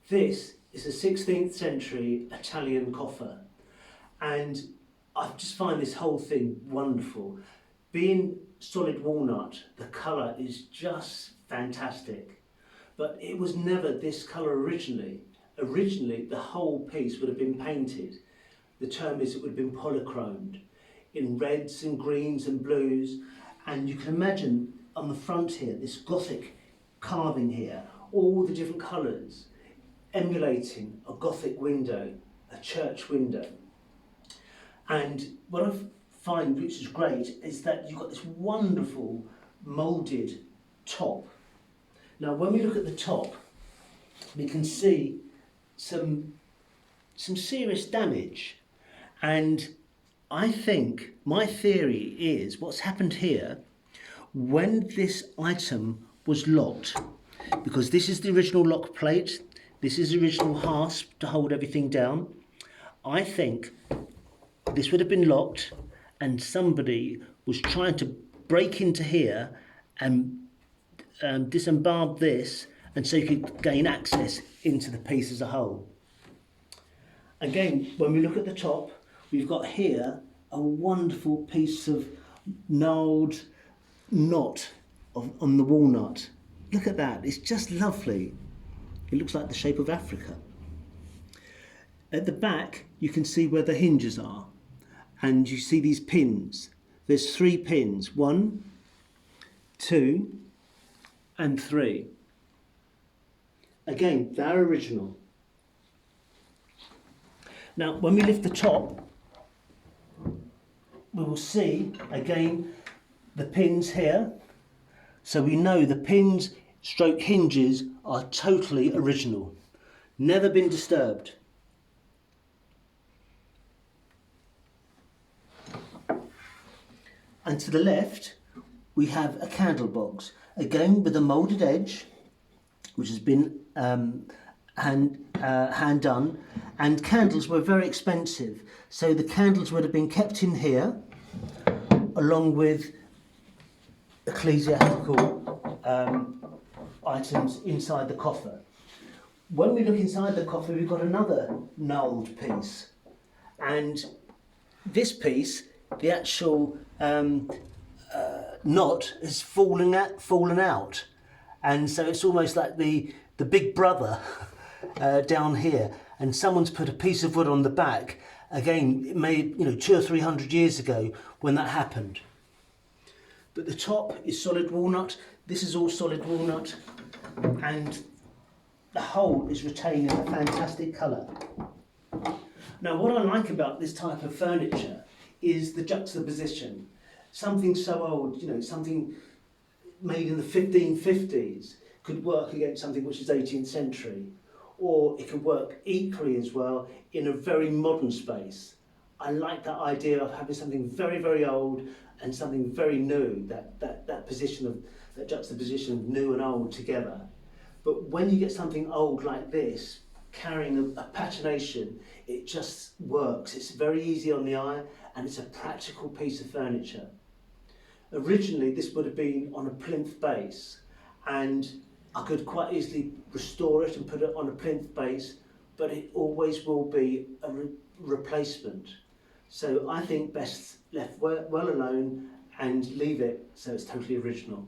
This is a 16th century Italian coffer, and I just find this whole thing wonderful. Being solid walnut, the colour is just fantastic, but it was never this colour originally. Originally, the whole piece would have been painted. The term is it would have been polychromed in reds and greens and blues, and you can imagine on the front here, this Gothic carving here, all the different colours, emulating a Gothic window, a church window. And what I find, which is great, is that you've got this wonderful moulded top. Now, when we look at the top, we can see some serious damage. And I think, my theory is, what's happened here, when this item was locked, because this is the original lock plate, this is the original hasp to hold everything down, I think this would have been locked and somebody was trying to break into here and disembark this, and so you could gain access into the piece as a whole. Again, when we look at the top, we've got here a wonderful piece of gnarled knot on the walnut. Look at that, it's just lovely. It looks like the shape of Africa. At the back, you can see where the hinges are, and you see these pins. There's 3 pins, 1, 2, and 3. Again, they're original. Now, when we lift the top, we will see, again, the pins here. So we know the pins stroke hinges are totally original. Never been disturbed. And to the left, we have a candle box, again with a moulded edge, which has been hand done, and candles were very expensive, so the candles would have been kept in here, along with ecclesiastical items inside the coffer. When we look inside the coffer, we've got another gnarled piece, and this piece, the actual knot has fallen out, and so it's almost like the big brother down here, and someone's put a piece of wood on the back. Again, it may, 200 or 300 years ago when that happened. But the top is solid walnut, this is all solid walnut, and the whole is retaining a fantastic colour. Now, what I like about this type of furniture is the juxtaposition. Something so old, something made in the 1550s could work against something which is 18th century, or it could work equally as well in a very modern space. I like that idea of having something very, very old and something very new, that position of that juxtaposition of new and old together. But when you get something old like this, carrying a patination, it just works. It's very easy on the eye, and it's a practical piece of furniture. Originally, this would have been on a plinth base, and I could quite easily restore it and put it on a plinth base, but it always will be a replacement. So I think best left well alone and leave it so it's totally original.